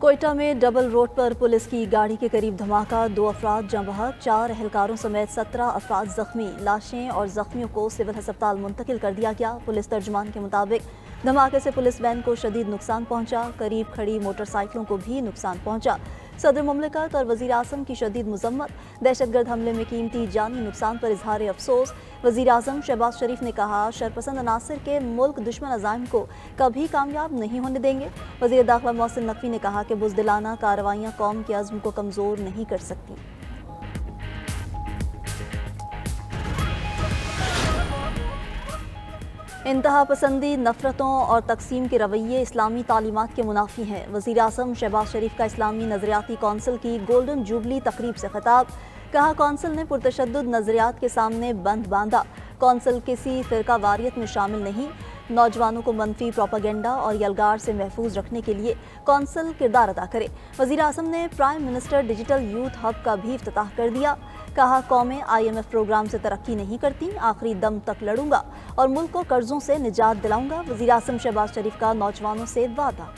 कोयटा में double road पर police की गाड़ी के करीब धमाका, 2 अफराद जाँ बहक, 4 एहलकारों समेत 17 अफराद जख्मी। लाशें और जख्मियों को सिविल अस्पताल मुंतकिल कर दिया गया। पुलिस तर्जुमान के मुताबिक धमाके से पुलिस वैन को शदीद नुकसान पहुंचा, करीब खड़ी मोटरसाइकिलों को भी नुकसान पहुंचा। सदर मुमलिकत और वजीर आजम की शदीद मजम्मत, दहशतगर्द हमले में कीमती जानी नुकसान पर इजहार अफसोस। वजीर आजम शहबाज शरीफ ने कहा, शरपसंद अनासर के मुल्क दुश्मन अज़ाइम को कभी कामयाब नहीं होने देंगे। वजीर दाखिला मोहसिन नकवी ने कहा कि बुज़दिलाना कार्रवाइयाँ कौम के अज़्म को कमज़ोर नहीं कर सकती। इंतहा पसंदी, नफरतों और तकसीम के रवैये इस्लामी तालीमात के मुनाफी हैं। वज़ीर आज़म शहबाज शरीफ का इस्लामी नज़रियाती कौंसिल की गोल्डन जुबली तकरीब से खिताब। कहा, कौंसिल ने पुरतशद्दुद नज़रियात के सामने बंद बांधा। कौंसिल किसी फ़िरका वारियत में शामिल नहीं। नौजवानों को मनफी प्रोपागेंडा और यलगार से महफूज रखने के लिए कौंसिल किरदार अदा करे। वज़ीर आज़म ने prime minister digital youth hub का भी इफ्तिताह कर दिया। कहा, कौमें IMF प्रोग्राम से तरक्की नहीं करती, आखिरी दम तक लड़ूंगा और मुल्क को कर्जों से निजात दिलाऊंगा। वज़ीर आज़म शहबाज शरीफ का नौजवानों से वादा।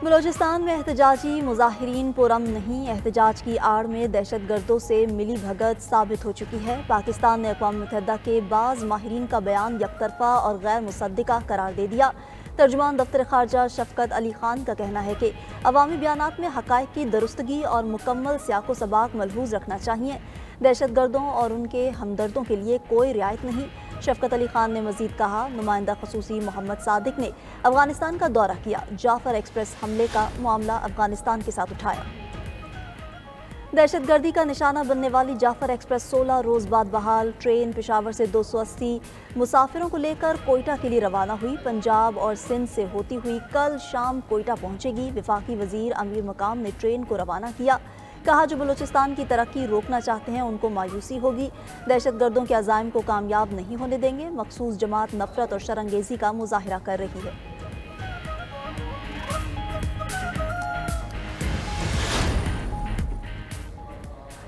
बलोचिस्तान में एहतजाजी मुजाहिरीन पुरअमन नहीं, एहतजाज की आड़ में दहशतगर्दों से मिली भगत साबित हो चुकी है। पाकिस्तान ने अक़वाम मुत्तहिदा के बाज़ माहिरीन का बयान यकतरफा और गैर मुसद्दिका करार दे दिया। तर्जुमान दफ्तर खारजा शफकत अली खान का कहना है कि अवामी बयानात में हक़ाइक़ की दुरुस्तगी और मुकम्मल सियाको सबाक मलहूज़ रखना चाहिए। दहशतगर्दों और उनके हमदर्दों के लिए कोई रियायत नहीं। शफकत अली खान ने मजीद कहा, नुमाइंदा खसूसी मोहम्मद सादिक ने अफगानिस्तान का दौरा किया, जाफर एक्सप्रेस हमले का मामला अफगानिस्तान के साथ उठाया। दहशतगर्दी का निशाना बनने वाली जाफर एक्सप्रेस 16 रोज़ बाद बहाल। ट्रेन पेशावर से 280 मुसाफिरों को लेकर कोयटा के लिए रवाना हुई। पंजाब और सिंध से होती हुई कल शाम कोयटा पहुंचेगी। वफाकी वजीर अमीर मकाम ने ट्रेन को रवाना किया। कहा, जो बलूचिस्तान की तरक्की रोकना चाहते हैं उनको मायूसी होगी। दहशतगर्दों के अज़ाइम को कामयाब नहीं होने देंगे। मखसूस जमात नफरत और शरंगेजी का मुजाहिरा कर रही है।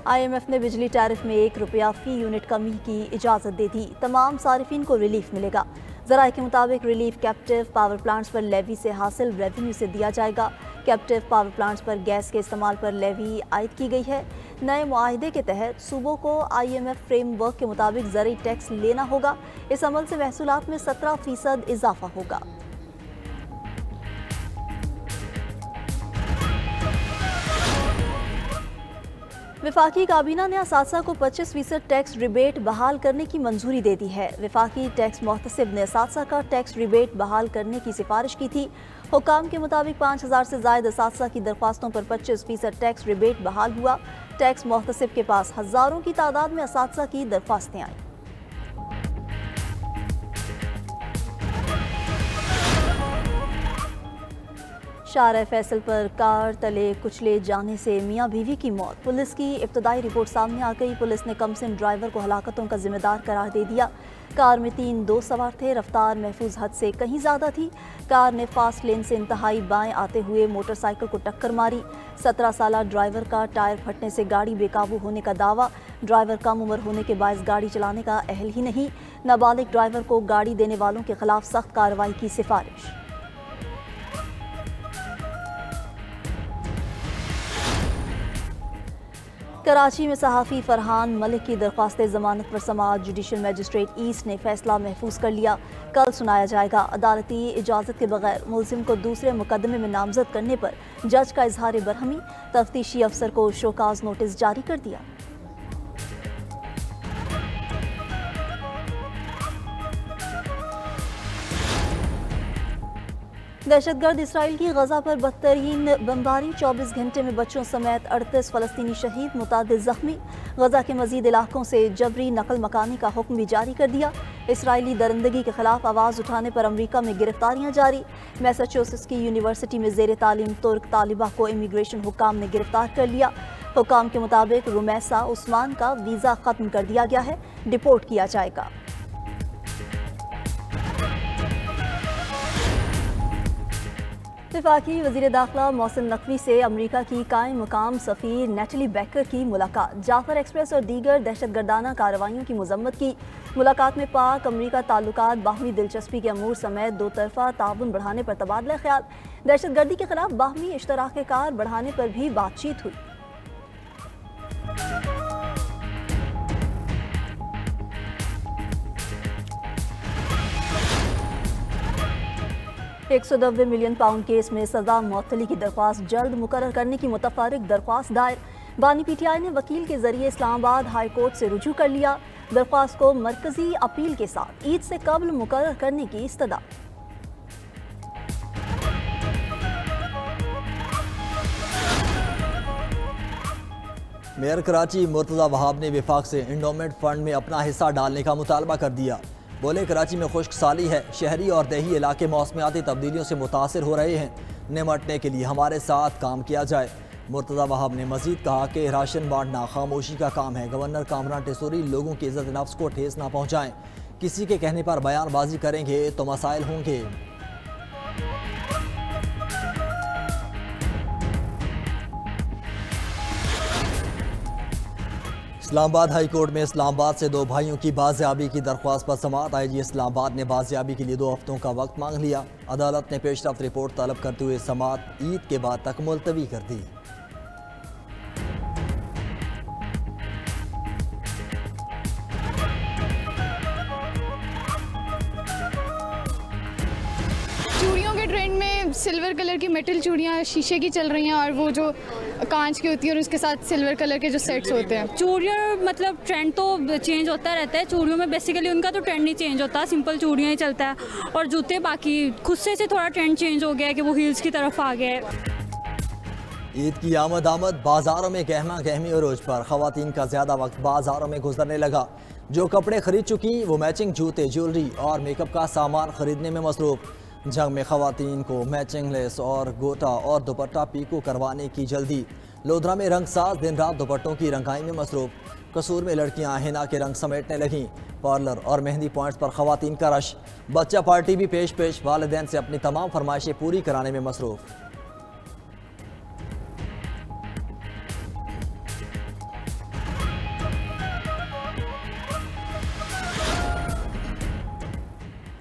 IMF ने बिजली टैरिफ में ₹1 फी यूनिट कमी की इजाज़त दे दी। तमाम सारिफिन को रिलीफ मिलेगा। ज़राए के मुताबिक रिलीफ कैप्टिव पावर प्लांट्स पर लेवी से हासिल रेवेन्यू से दिया जाएगा। कैप्टिव पावर प्लांट्स पर गैस के इस्तेमाल पर लेवी आयद की गई है। नए मुआहदे के तहत सूबों को IMF फ्रेमवर्क के मुताबिक ज़रूरी टैक्स लेना होगा। इस अमल से महसूलात में 17% इजाफा होगा। वफाकी काबीना ने असातिज़ा को 25% टैक्स रिबेट बहाल करने की मंजूरी दे दी है। वफाकी टैक्स मोहतसिब ने असातिज़ा का टैक्स रिबेट बहाल करने की सिफारिश की थी। हुक्काम के मुताबिक 5000 से ज़ायद असातिज़ा की दरख्वास्तों पर 25% टैक्स रिबेट बहाल हुआ। टैक्स मोहतसिब के पास हज़ारों की तादाद में असातिज़ा की दरख्वास्तें आईं। शाहरा फैसल पर कार तले कुचले जाने से मियाँ बीवी की मौत। पुलिस की इब्तदाई रिपोर्ट सामने आ गई। पुलिस ने कमसिन ड्राइवर को हलाकतों का जिम्मेदार करार दे दिया। कार में 3 दोस्त सवार थे। रफ्तार महफूज हद से कहीं ज़्यादा थी। कार ने फास्ट लेन से इंतहाई बाएं आते हुए मोटरसाइकिल को टक्कर मारी। 17 साला ड्राइवर का टायर फटने से गाड़ी बेकाबू होने का दावा। ड्राइवर कम उम्र होने के बायस गाड़ी चलाने का अहल ही नहीं। नाबालिग ड्राइवर को गाड़ी देने वालों के खिलाफ सख्त कार्रवाई की सिफारिश। कराची में सहाफ़ी फरहान मलिक की दरख्वास्त जमानत पर समाअत जुडिशल मजिस्ट्रेट ईस्ट ने फैसला महफूज कर लिया। कल सुनाया जाएगा। अदालती इजाज़त के बगैर मुलजिम को दूसरे मुकदमे में नामजद करने पर जज का इजहार बरहमी। तफ्तीशी अफसर को शोकाज नोटिस जारी कर दिया। दहशतगर्द इसराइल की गजा पर बदतरीन बमबारी। 24 घंटे में बच्चों समेत 38 फ़लस्तीनी शहीद, मुतादिद जख्मी। गजा के मजीद इलाकों से जबरी नकल मकानी का हुक्म भी जारी कर दिया। इसराइली दरिंदगी के खिलाफ आवाज़ उठाने पर अमरीका में गिरफ्तारियां जारी। मैसाचुसेट्स की यूनिवर्सिटी में ज़ेर तालीम तुर्क तालिबा को इमिग्रेशन हुक्काम ने गिरफ्तार कर लिया। हुक्काम के मुताबिक रुमैसा उस्मान का वीज़ा ख़त्म कर दिया गया है, डिपोर्ट किया जाएगा। वफाकी वज़ीर दाखिला मोहसिन नकवी से अमरीका की कायम मुकाम सफ़ीर नेटली बेकर की मुलाकात। जाफर एक्सप्रेस और दीगर दहशतगर्दाना कार्रवाइयों की मजम्मत की। मुलाकात में पाक अमरीका ताल्लुकात, बाहमी दिलचस्पी के अमूर समेत दो तरफा ताउन बढ़ाने पर तबादला ख्याल। दहशतगर्दी के खिलाफ बाहमी इश्तराक कार बढ़ाने पर भी बातचीत हुई। 190 मिलियन पाउंड केस में सजा मुअत्तली की दरख्वास्त जल्द मुकर्रर करने की मुतफर्रिक दरख्वास्त दायर। बानी PTI ने वकील के जरिए इस्लामाबाद हाई कोर्ट से रुजू कर लिया। दरख्वास्त को मरकजी अपील के साथ ईद से कबल मुकर्रर करने की इस्तदा। मेयर कराची मुर्तज़ा वहाब ने विफाक से इंडोमेंट फंड में अपना हिस्सा डालने का मुतालबा कर दिया। बोले कराची में खुश्क साली है, शहरी और देही इलाके मौसमियाती तब्दीलियों से मुतासिर हो रहे हैं, निमटने के लिए हमारे साथ काम किया जाए। मुर्तज़ा वहाब ने मजीद कहा कि राशन बांटना खामोशी का काम है। गवर्नर कामरान टेसूरी लोगों की इज्जत नफ्स को ठेस ना पहुँचाएं। किसी के कहने पर बयानबाजी करेंगे तो मसाइल होंगे। इस्लामाबाद हाई कोर्ट में इस्लामाबाद से दो भाइयों की बाजियाबी की दरख्वास्त पर समाअत। IG इस्लामाबाद ने बाजियाबी के लिए 2 हफ्तों का वक्त मांग लिया। अदालत ने पेशरफ्त रिपोर्ट तलब करते हुए समाअत ईद के बाद तक मुलतवी कर दी। चूड़ियों के ट्रेंड में सिल्वर कलर की मेटल चूड़ियाँ शीशे की चल रही हैं और वो जो कांच की होती है और उसके साथ सिल्वर कलर के जो सेट्स होते हैं। चूड़ियाँ मतलब ट्रेंड तो चेंज होता रहता है। चूड़ियों में बेसिकली उनका तो ट्रेंड नहीं चेंज होता, सिंपल चूड़ियाँ ही चलता है। और जूते बाकी खुद से थोड़ा ट्रेंड चेंज हो गया है कि वो हील्स की तरफ आ गया है। ईद की आमद बाजारों में गहमा गहमी और रोज पर खवातीन का ज्यादा वक्त बाजारों में गुजरने लगा। जो कपड़े खरीद चुकी वो मैचिंग जूते, ज्वेलरी और मेकअप का सामान खरीदने में मसरूफ। जंग में खवातीन को मैचिंग लेस और गोटा और दुपट्टा पीको करवाने की जल्दी। लोधरा में रंगसाज दिन रात दुपट्टों की रंगाई में मसरूफ। कसूर में लड़कियां हिना के रंग समेटने लगीं। पार्लर और मेहंदी पॉइंट्स पर खवातीन का रश। बच्चा पार्टी भी पेश वालिदैन से अपनी तमाम फरमाइशें पूरी कराने में मसरूफ।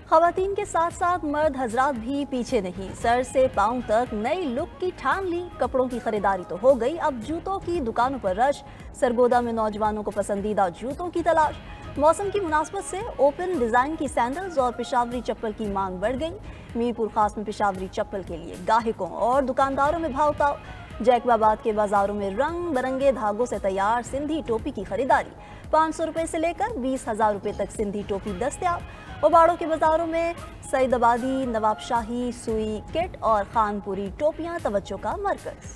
खवातीन के साथ साथ मर्द हजरात भी पीछे नहीं। सर से पांव तक नई लुक की ठान ली। कपड़ों की खरीदारी तो हो गई, अब जूतों की दुकानों पर रश। सरगोदा में नौजवानों को पसंदीदा जूतों की तलाश। मौसम की मुनासबत से ओपन डिजाइन की सैंडल्स और पेशावरी चप्पल की मांग बढ़ गई। मीरपुर खास में पेशावरी चप्पल के लिए गाहकों और दुकानदारों में भाव ताव। जैकबाबाद के बाजारों में रंग बिरंगे धागों से तैयार सिंधी टोपी की खरीदारी। 500 रुपए से लेकर 20,000 रुपए तक सिंधी टोपी दस्तयाब। उबाड़ों के बाजारों में सईदाबादी, नवाबशाही, सुई किट और खानपुरी टोपियां तवज्जो का मरकज।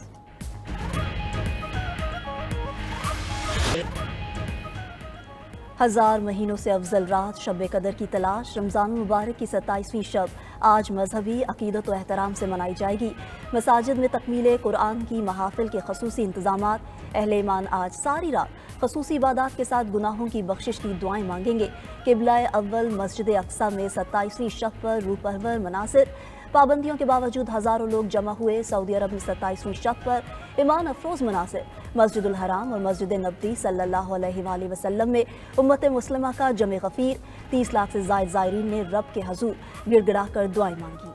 हजार महीनों से अफजल रात शब कदर की तलाश। रमज़ान मुबारक की 27वीं शब आज मजहबी अकीदत व एहतराम से मनाई जाएगी। मसाजिद में तकमील कुरान की महाफिल के खसूसी इंतजामात। अहले ईमान आज सारी रात खसूसी इबादत के साथ गुनाहों की बख्शिश की दुआएं मांगेंगे। किबला अव्वल मस्जिद अक्सा में 27वीं शब पर रूपहवर मनासिर। पाबंदियों के बावजूद हज़ारों लोग जमा हुए। सऊदी अरब में 27वीं शब पर ईमान अफरोज़ मनासिर। मस्जिदुल हराम और मस्जिद नबवी सल्लल्लाहु अलैहि वसल्लम में उम्मत मुस्लिमा का जमे गफीर। 30 लाख से ज़ायद ज़ायरीन ने रब के हजूर गिड़गिड़ा कर दुआएं मांगी।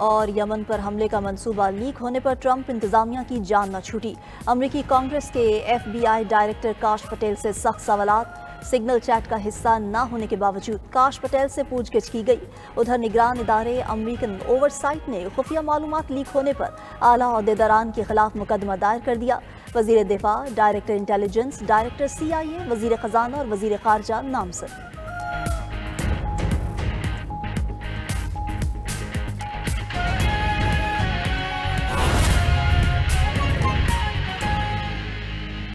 और यमन पर हमले का मंसूबा लीक होने पर ट्रंप इंतजामिया की जान न छूटी। अमरीकी कांग्रेस के FBI डायरेक्टर काश पटेल से सख्त सवालात। सिग्नल चैट का हिस्सा न होने के बावजूद काश पटेल से पूछगिछ की गई। उधर निगरान इदारे अमरीकन ओवरसाइट ने खुफिया मालूमात लीक होने पर आला ओहदेदारान के खिलाफ मुकदमा दायर कर दिया। वजीर दिफा, डायरेक्टर इंटेलिजेंस, डायरेक्टर CIA, वजीर खजाना और वजीर खारजा नामजद।